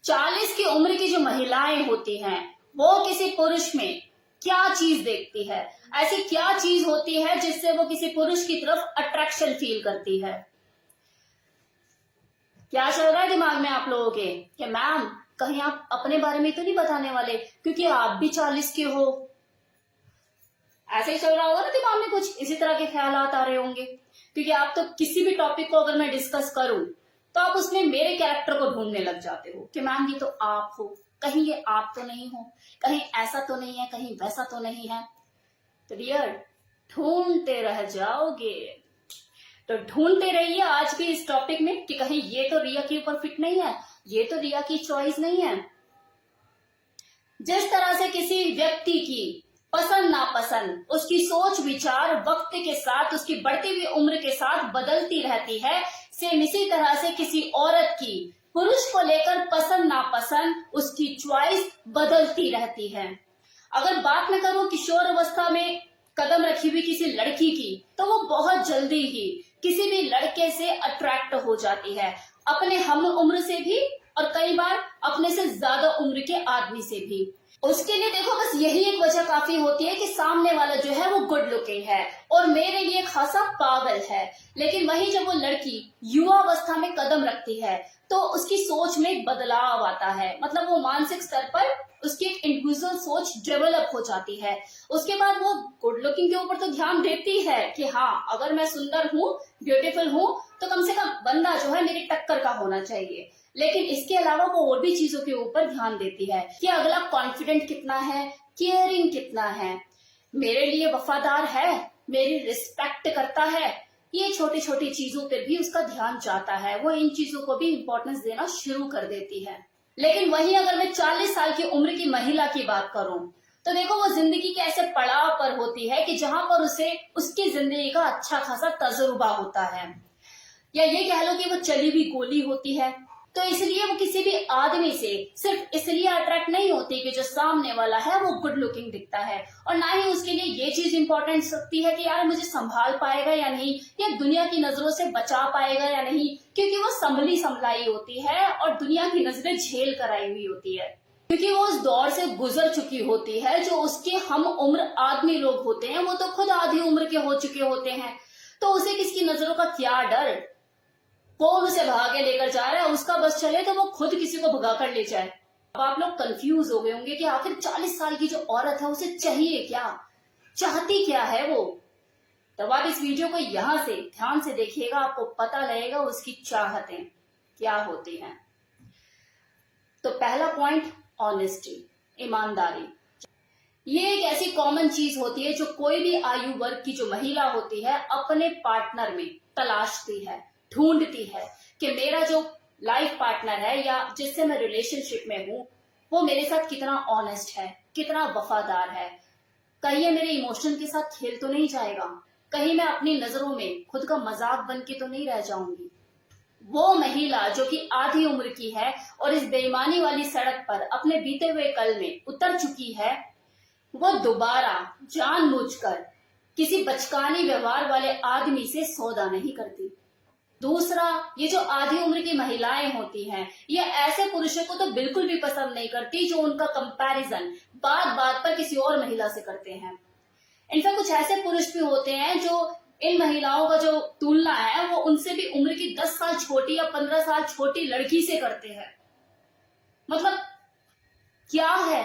40 की उम्र की जो महिलाएं होती हैं वो किसी पुरुष में क्या चीज देखती है, ऐसी क्या चीज होती है जिससे वो किसी पुरुष की तरफ अट्रैक्शन फील करती है। क्या चल रहा है दिमाग में आप लोगों के कि मैम कहीं आप अपने बारे में तो नहीं बताने वाले क्योंकि आप भी 40 के हो। ऐसे ही चल रहा होगा ना दिमाग में, कुछ इसी तरह के ख्यालात आ रहे होंगे क्योंकि आप तो किसी भी टॉपिक को अगर मैं डिस्कस करूं तो आप उसमें मेरे कैरेक्टर को ढूंढने लग जाते हो कि मैम ये तो आप हो, कहीं ये आप तो नहीं हो, कहीं ऐसा तो नहीं है, कहीं वैसा तो नहीं है। तो डियर ढूंढते रह जाओगे, तो ढूंढते रहिए आज भी इस टॉपिक में कि कहीं ये तो रिया के ऊपर फिट नहीं है, ये तो रिया की चॉइस नहीं है। जिस तरह से किसी व्यक्ति की पसंद नापसंद, उसकी सोच विचार वक्त के साथ, उसकी बढ़ती हुई उम्र के साथ बदलती रहती है, सेम इसी तरह से किसी औरत की पुरुष को लेकर पसंद नापसंद, उसकी चॉइस बदलती रहती है। अगर बात मैं करूं किशोर अवस्था में कदम रखी हुई किसी लड़की की, तो वो बहुत जल्दी ही किसी भी लड़के से अट्रैक्ट हो जाती है, अपने हम उम्र से भी और कई बार अपने से ज्यादा उम्र के आदमी से भी। उसके लिए देखो बस यही एक वजह काफी होती है कि सामने वाला जो है वो गुड लुकिंग है और मेरे लिए खासा पागल है। लेकिन वही जब वो लड़की युवा अवस्था में कदम रखती है तो उसकी सोच में एक बदलाव आता है, मतलब वो मानसिक स्तर पर उसकी एक इंडिविजुअल सोच डेवलप हो जाती है। उसके बाद वो गुड लुकिंग के ऊपर तो ध्यान देती है कि हाँ अगर मैं सुंदर हूँ, ब्यूटीफुल हूँ, तो कम से कम बंदा जो है मेरी टक्कर का होना चाहिए। लेकिन इसके अलावा वो और भी चीजों के ऊपर ध्यान देती है कि अगला कॉन्फिडेंट कितना है, केयरिंग कितना है, मेरे लिए वफादार है, मेरी रिस्पेक्ट करता है। ये छोटी छोटी चीजों पर भी उसका ध्यान जाता है, वो इन चीजों को भी इंपॉर्टेंस देना शुरू कर देती है। लेकिन वहीं अगर मैं 40 साल की उम्र की महिला की बात करूं तो देखो वो जिंदगी के ऐसे पड़ाव पर होती है कि जहां पर उसे उसकी जिंदगी का अच्छा खासा तजुर्बा होता है, या ये कह लो कि वो चली हुई गोली होती है। तो इसलिए वो किसी भी आदमी से सिर्फ इसलिए अट्रैक्ट नहीं होती कि जो सामने वाला है वो गुड लुकिंग दिखता है, और ना ही उसके लिए ये चीज इंपॉर्टेंट रखती है कि यार मुझे संभाल पाएगा या नहीं, या दुनिया की नजरों से बचा पाएगा या नहीं, क्योंकि वो संभली संभलाई होती है और दुनिया की नजरें झेल कर आई हुई होती है, क्योंकि वो उस दौर से गुजर चुकी होती है। जो उसके हम उम्र आदमी लोग होते हैं वो तो खुद आधी उम्र के हो चुके होते हैं, तो उसे किसकी नजरों का क्या डर, कौन उसे भगा के लेकर जा रहा है, उसका बस चले तो वो खुद किसी को भगा कर ले जाए। अब आप लोग कंफ्यूज हो गए होंगे कि आखिर 40 साल की जो औरत है उसे चाहिए क्या, चाहती क्या है वो। तब आप इस वीडियो को यहां से ध्यान से देखिएगा, आपको पता लगेगा उसकी चाहतें क्या होती हैं। तो पहला पॉइंट, ऑनेस्टी, ईमानदारी। ये एक ऐसी कॉमन चीज होती है जो कोई भी आयु वर्ग की जो महिला होती है अपने पार्टनर में तलाशती है, ढूंढती है कि मेरा जो लाइफ पार्टनर है या जिससे मैं रिलेशनशिप में हूं वो मेरे साथ कितना ऑनेस्ट है, कितना वफादार है, कहीं ये मेरे इमोशन के साथ खेल तो नहीं जाएगा, कहीं मैं अपनी नजरों में खुद का मजाक बन के तो नहीं रह जाऊंगी। वो महिला जो कि आधी उम्र की है और इस बेईमानी वाली सड़क पर अपने बीते हुए कल में उतर चुकी है, वो दोबारा जानबूझकर किसी बचकानी व्यवहार वाले आदमी से सौदा नहीं करती। दूसरा, ये जो आधी उम्र की महिलाएं होती हैं ये ऐसे पुरुषों को तो बिल्कुल भी पसंद नहीं करती जो उनका कंपैरिजन बात बात पर किसी और महिला से करते हैं। इनफैक्ट कुछ ऐसे पुरुष भी होते हैं जो इन महिलाओं का जो तुलना है वो उनसे भी उम्र की 10 साल छोटी या 15 साल छोटी लड़की से करते हैं। मतलब क्या है,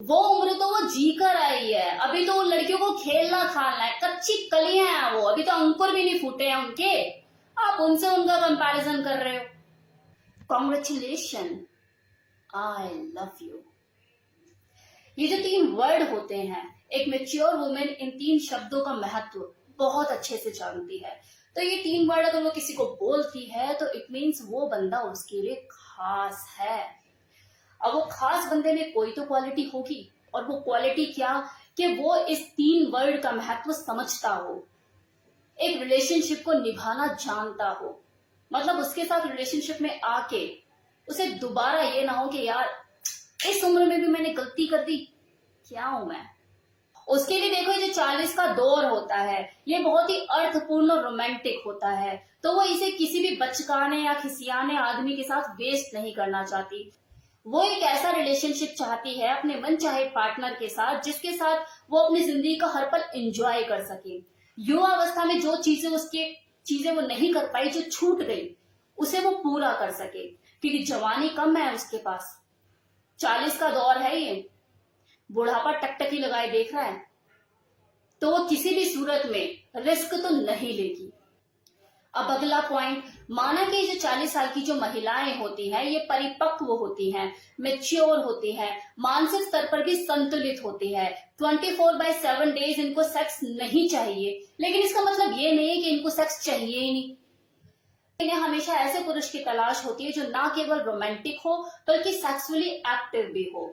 वो उम्र तो वो जी कर आई है, अभी तो उन लड़कियों को खेलना खाना है, कच्ची कलियां हैं वो, अभी तो अंकुर भी नहीं फूटे हैं उनके, आप उनसे उनका कंपैरिजन कर रहे हो। Congratulation, I love you. ये जो 3 वर्ड होते हैं, एक मैच्योर वुमेन इन 3 शब्दों का महत्व बहुत अच्छे से जानती है। तो ये 3 वर्ड अगर वो किसी को बोलती है तो इट मीन्स वो बंदा उसके लिए खास है। अब वो खास बंदे में कोई तो क्वालिटी होगी, और वो क्वालिटी क्या कि वो इस 3 वर्ड का महत्व समझता हो, एक रिलेशनशिप को निभाना जानता हो, मतलब उसके साथ रिलेशनशिप में आके उसे दोबारा ये ना हो कि यार इस उम्र में भी मैंने गलती कर दी, क्या हूं मैं। उसके लिए देखो ये जो 40 का दौर होता है ये बहुत ही अर्थपूर्ण और रोमांटिक होता है, तो वो इसे किसी भी बचकाने या खिसियाने आदमी के साथ वेस्ट नहीं करना चाहती। वो एक ऐसा रिलेशनशिप चाहती है अपने मनचाहे पार्टनर के साथ जिसके साथ वो अपनी जिंदगी का हर पल एंजॉय कर सके। युवा अवस्था में जो चीजें वो नहीं कर पाई, जो छूट गई, उसे वो पूरा कर सके, क्योंकि जवानी कम है उसके पास। 40 का दौर है ये, बुढ़ापा टकटकी लगाए देख रहा है, तो वो किसी भी सूरत में रिस्क तो नहीं लेगी। अब अगला पॉइंट, माना कि जो 40 साल की जो महिलाएं होती हैं ये परिपक्व होती हैं, मेच्योर होती हैं, मानसिक स्तर पर भी संतुलित होती है। 24/7 डेज इनको सेक्स नहीं चाहिए, लेकिन इसका मतलब ये नहीं है कि इनको सेक्स चाहिए ही नहीं। इन्हें हमेशा ऐसे पुरुष की तलाश होती है जो ना केवल रोमांटिक हो बल्कि सेक्सुअली एक्टिव भी हो।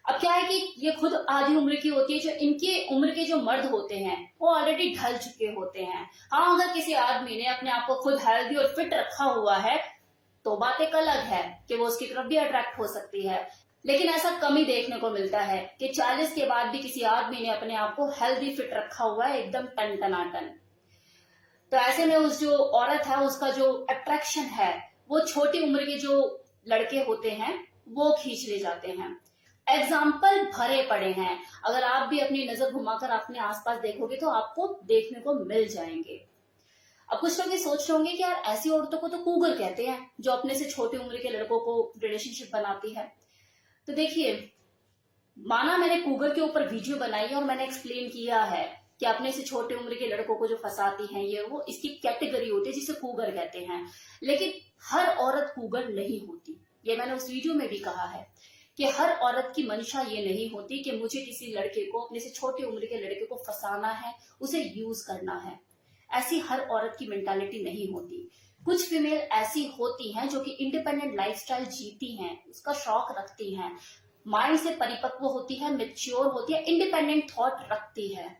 अब क्या है कि ये खुद आधी उम्र की होती है, जो इनकी उम्र के जो मर्द होते हैं वो ऑलरेडी ढल चुके होते हैं। हाँ, अगर किसी आदमी ने अपने आप को खुद हेल्दी और फिट रखा हुआ है तो बात एक अलग है कि वो उसकी तरफ भी अट्रैक्ट हो सकती है, लेकिन ऐसा कम ही देखने को मिलता है कि 40 के बाद भी किसी आदमी ने अपने आप को हेल्दी फिट रखा हुआ है, एकदम टन टनाटन। तो ऐसे में उस जो औरत है उसका जो अट्रैक्शन है वो छोटी उम्र के जो लड़के होते हैं वो खींच ले जाते हैं। एग्जाम्पल भरे पड़े हैं, अगर आप भी अपनी नजर घुमाकर अपने आसपास देखोगे तो आपको देखने को मिल जाएंगे। अब कुछ लोग ये सोच रहे होंगे कि यार ऐसी औरतों को तो कूगर कहते हैं जो अपने से छोटी उम्र के लड़कों को रिलेशनशिप बनाती है। तो देखिए, माना मैंने कूगर के ऊपर वीडियो बनाई है और मैंने एक्सप्लेन किया है कि अपने से छोटे उम्र के लड़कों को जो फंसाती हैं ये वो इसकी कैटेगरी होती है जिसे कूगर कहते हैं, लेकिन हर औरत कूगर नहीं होती। ये मैंने उस वीडियो में भी कहा है कि हर औरत की मंशा ये नहीं होती कि मुझे किसी लड़के को, अपने से छोटी उम्र के लड़के को फंसाना है, उसे यूज करना है। ऐसी हर औरत की मेंटालिटी नहीं होती। कुछ फीमेल ऐसी होती हैं जो कि इंडिपेंडेंट लाइफस्टाइल जीती हैं, उसका शौक रखती हैं, माइंड से परिपक्व होती है, मेच्योर होती है, इंडिपेंडेंट थॉट रखती है।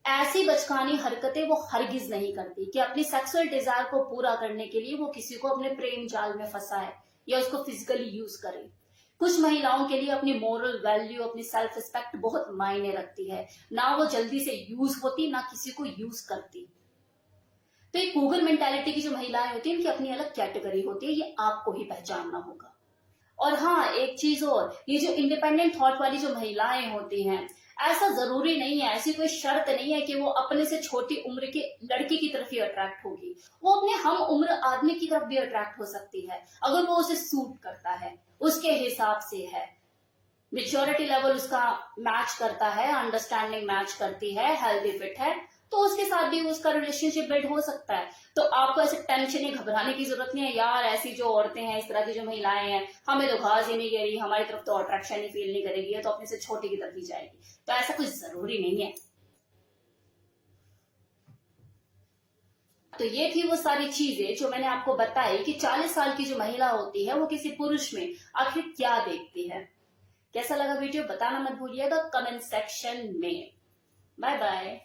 ऐसी बचकानी हरकतें वो हरगिज नहीं करती कि अपनी सेक्सुअल डिजायर को पूरा करने के लिए वो किसी को अपने प्रेम जाल में फंसाए या उसको फिजिकली यूज करे। कुछ महिलाओं के लिए अपनी मोरल वैल्यू, अपनी सेल्फ रिस्पेक्ट बहुत मायने रखती है, ना वो जल्दी से यूज होती ना किसी को यूज करती। तो ये कूगर मेंटालिटी की जो महिलाएं होती है इनकी अपनी अलग कैटेगरी होती है, ये आपको ही पहचानना होगा। और हाँ, एक चीज और, ये जो इंडिपेंडेंट थॉट वाली जो महिलाएं होती हैं, ऐसा जरूरी नहीं है, ऐसी कोई शर्त नहीं है कि वो अपने से छोटी उम्र के लड़की की तरफ ही अट्रैक्ट होगी। वो अपने हम उम्र आदमी की तरफ भी अट्रैक्ट हो सकती है अगर वो उसे सूट करता है, उसके हिसाब से है, मेच्योरिटी लेवल उसका मैच करता है, अंडरस्टैंडिंग मैच करती है, हेल्दी फिट है, तो उसके साथ भी उसका रिलेशनशिप बिल्ड हो सकता है। तो आपको ऐसे टेंशन या घबराने की जरूरत नहीं है, यार ऐसी जो औरतें हैं, इस तरह की जो महिलाएं हैं, हमें तो घास ही नहीं गिरी, हमारी तरफ तो अट्रैक्शन ही फील नहीं करेगी, तो अपने से छोटी की तरफ ही जाएगी। तो ऐसा कुछ जरूरी नहीं है। तो ये थी वो सारी चीजें जो मैंने आपको बताई कि 40 साल की जो महिला होती है वो किसी पुरुष में आखिर क्या देखती है। कैसा लगा वीडियो बताना मत भूलिएगा कमेंट सेक्शन में। Bye bye.